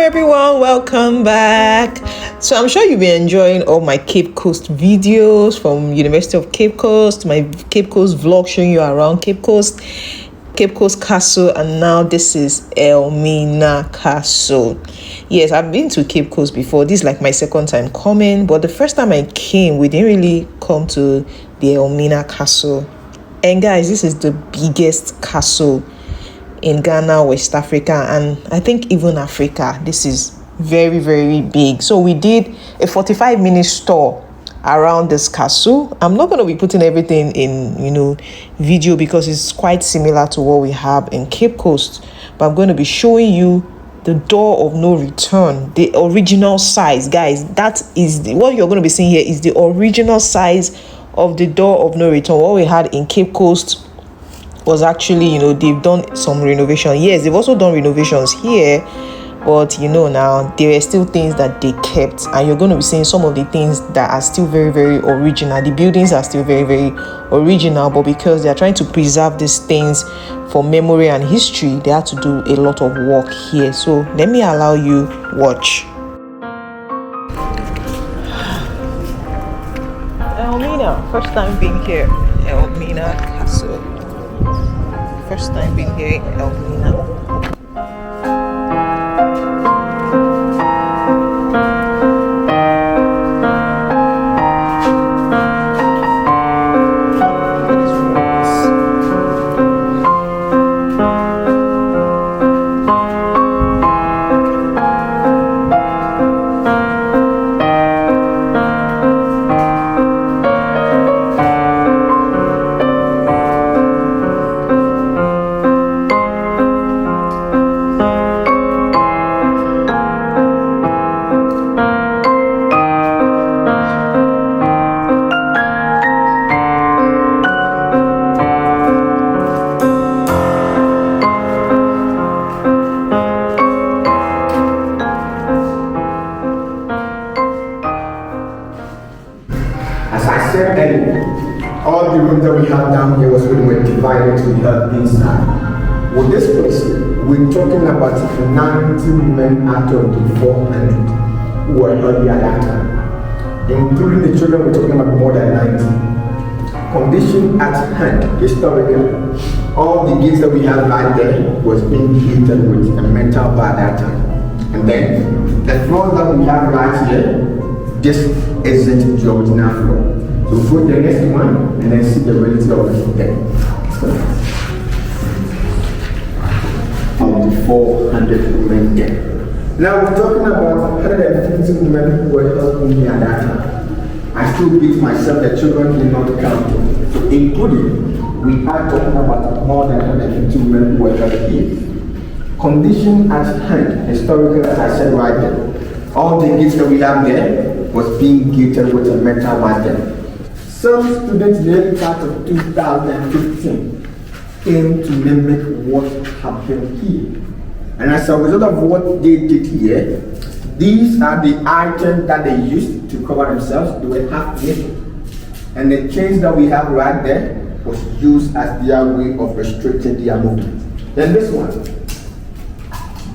everyone, welcome back. So I'm sure you'll be enjoying all my Cape Coast videos from University of Cape Coast, my Cape Coast vlog showing you around Cape Coast Castle, and now this is Elmina Castle. Yes, I've been to Cape Coast before. This is like my second time coming, but the first time I came, we didn't really come to the Elmina Castle. And guys, this is the biggest castle in Ghana, West Africa, and I think even Africa. This is very, very big. So we did a 45-minute tour around this castle. I'm not going to be putting everything in, video because it's quite similar to what we have in Cape Coast. But I'm going to be showing you the door of no return, the original size. Guys, that is what you're going to be seeing here is the original size of the door of no return. What we had in Cape Coast was actually, they've done some renovation. Yes, they've also done renovations here, but now there are still things that they kept, and you're going to be seeing some of the things that are still very, very original. The buildings are still very, very original, but because they are trying to preserve these things for memory and history, they had to do a lot of work here. So let me allow you watch. Elmina, first time being here. Elmina Castle. First time being here in Elmina. All the rooms that we have down here was when we were divided to the earth inside. With this place, we're talking about 90 men out of the 400 who were early at that time. Including the children, we're talking about more than 90. Condition at hand, historically, all the gates that we have right there was being heated with a metal bar at that time. And then, the floor that we have right here, this isn't the original floor. So go to the next one and then see the reality of it there. Of the 400 women there. Now we're talking about 150 women who were helping me at that time. I still beat myself, the children did not count. So including, we are talking about more than 150 women who were helping here. Condition at hand, historically, as I said right there, all the gates that we have there was being gated with a metal bar there. Some students in the early part of 2015 came to mimic what happened here. And as a result of what they did here, these are the items that they used to cover themselves. They were half naked. And the chains that we have right there was used as their way of restricting their movement. Then this one.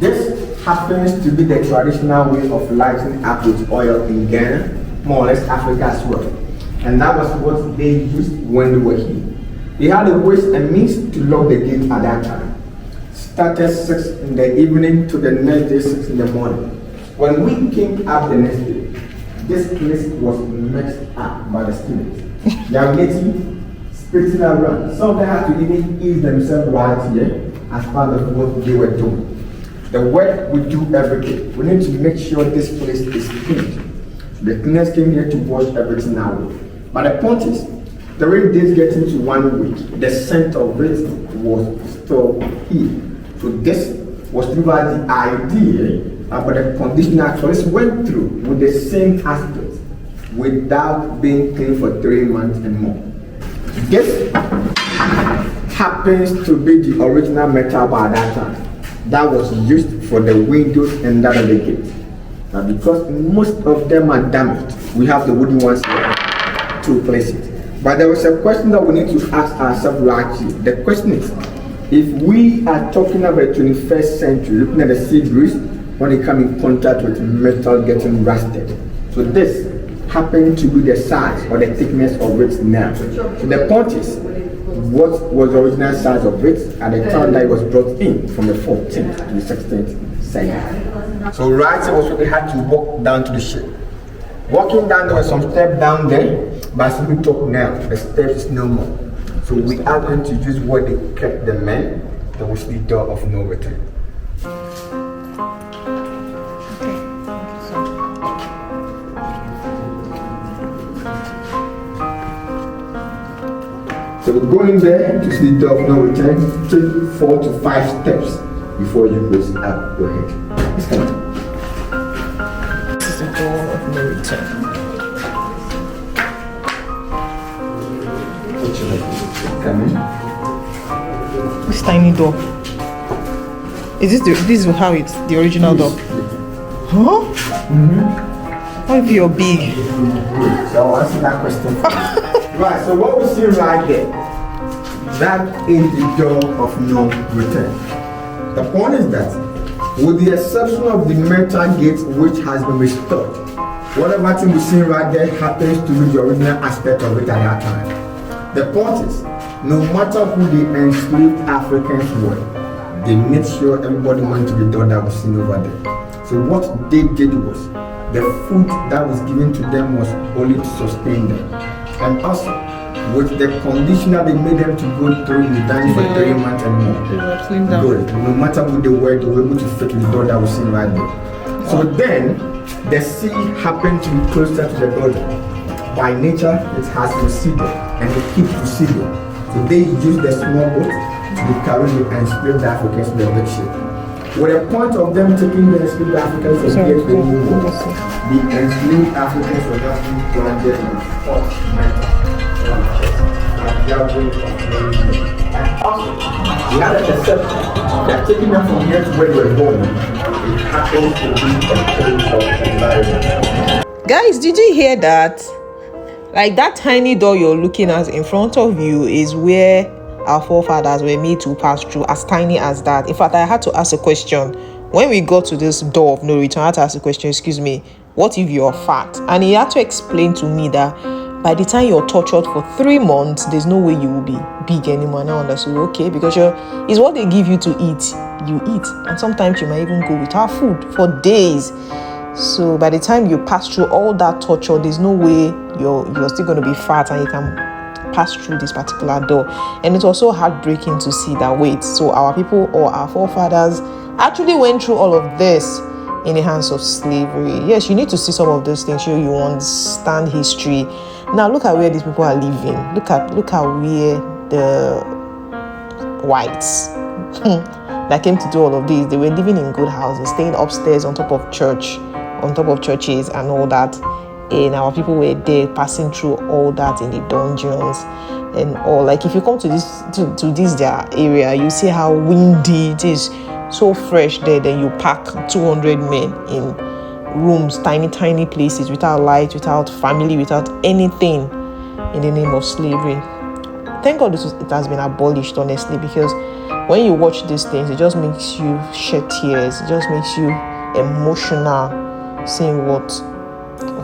This happens to be the traditional way of lighting up with oil in Ghana, more or less Africa as well. And that was what they used when they were here. They had a ways and means to lock the gate at that time. Started 6 in the evening to the next day 6 in the morning. When we came up the next day, this place was messed up by the students. They are getting spitting around. Some of them had to even ease themselves right here as part of what they were doing. The work we do every day. We need to make sure this place is clean. The cleaners came here to wash everything out. But the point is, the way this gets into 1 week, the scent of it was still here. So this was through the idea, but the condition actually went through with the same aspect without being clean for 3 months and more. This happens to be the original metal bar at that time that was used for the windows and that of the gate. Now because most of them are damaged, we have the wooden ones here to replace it. But there was a question that we need to ask ourselves right here. The question is, if we are talking about the 21st century, looking at the sea breeze, when they come in contact with metal getting rusted. So this happened to be the size or the thickness of it now. So the point is, what was the original size of it at the time that it was brought in from the 14th to the 16th century. So right also they had to walk down to the ship. Walking down, there was some step down there, but as we talk now, the steps is no more. So we are going to use where they kept the men, that was the door of no return. So we go in there to see the door of no return, take 4 to 5 steps before you raise up your head. It's coming. This is the door of no return. This tiny door. This is how it's the original door? Huh? Mm-hmm. What if you're big? So I'll answer that question. Right, so what we see right there, that is the door of no return. The point is that, with the exception of the metal gate which has been restored, whatever thing we see right there happens to be the original aspect of it at that time. The point is, no matter who the enslaved Africans were, they made sure everybody went to the door that was seen over there. So what they did was, the food that was given to them was only to sustain them. And also, with the condition that they made them to go through the dance for 3 months and more. Good. No matter who they were able to fit the door that was seen right there. So then, the sea happened to be closer to the building. By nature, it has receded and it keeps receding. So they use the small boat to be carrying the enslaved Africans to the big ship. With the point of them taking the enslaved Africans from here to the new world, the enslaved Africans were just being planted in hot metal on the chest. And they are going from and also, the other exception, they are taking them from here to where they were born. It happens to be a place of environment. Guys, did you hear that? Like that tiny door you're looking at in front of you is where our forefathers were made to pass through, as tiny as that. In fact, I had to ask a question. When we got to this door of no return, I had to ask a question, excuse me, what if you're fat? And he had to explain to me that by the time you're tortured for 3 months, there's no way you will be big anymore. And I understood, okay, because it's what they give you to eat, you eat. And sometimes you might even go without food for days. So by the time you pass through all that torture, there's no way you're still going to be fat and you can pass through this particular door. And it's also heartbreaking to see that, wait, so our people or our forefathers actually went through all of this in the hands of slavery. Yes, you need to see some of those things so you understand history. Now look at where these people are living. Look at where the whites that came to do all of this, they were living in good houses, staying upstairs on top of churches and all that. And our people were there passing through all that in the dungeons and all. Like if you come to this their area, you see how windy it is, so fresh there. Then you pack 200 men in rooms, tiny places, without light, without family, without anything, in the name of slavery. Thank God it has been abolished, honestly, because when you watch these things, it just makes you shed tears. It just makes you emotional, seeing what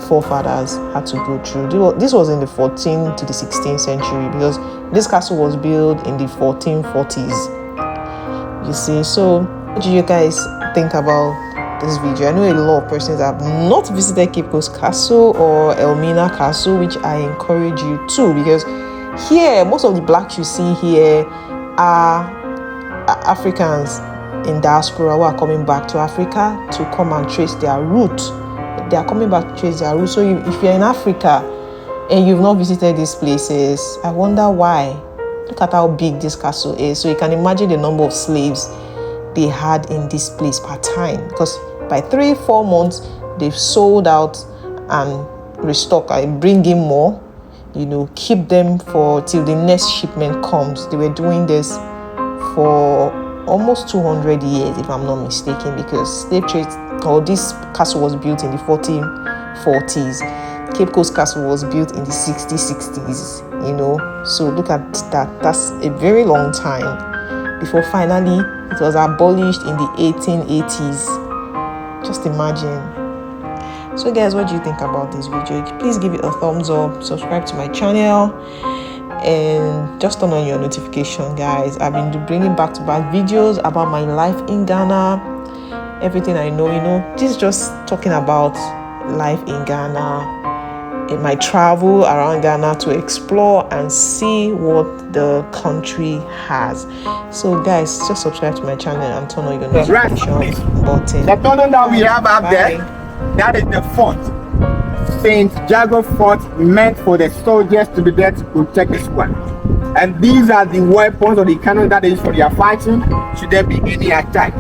forefathers had to go through. This was in the 14th to the 16th century, because this castle was built in the 1440s. You see, so what do you guys think about this video? I know a lot of persons have not visited Cape Coast Castle or Elmina Castle, which I encourage you to, because here, most of the blacks you see here are Africans in diaspora who are coming back to Africa to come and trace their roots. They are coming back to trace their roots. So if you're in Africa and you've not visited these places, I wonder why. Look at how big this castle is. So you can imagine the number of slaves they had in this place per time. Because by 3-4 months, they've sold out and restock and bring in more. Keep them till the next shipment comes. They were doing this for almost 200 years, if I'm not mistaken, because slave trade, or this castle was built in the 1440s. Cape Coast Castle was built in the 60s, So look at that. That's a very long time before finally it was abolished in the 1880s. Just imagine. So guys, what do you think about this video? Please give it a thumbs up, subscribe to my channel, and just turn on your notification, guys. I've been bringing back-to-back videos about my life in Ghana, everything I know. This is just talking about life in Ghana, in my travel around Ghana to explore and see what the country has. So guys, just subscribe to my channel and turn on your notification button. The tunnel that we have up there, that is the fort, Saint Jago Fort, meant for the soldiers to be there to protect this one. And these are the weapons or the cannon that is for their fighting should there be any attack.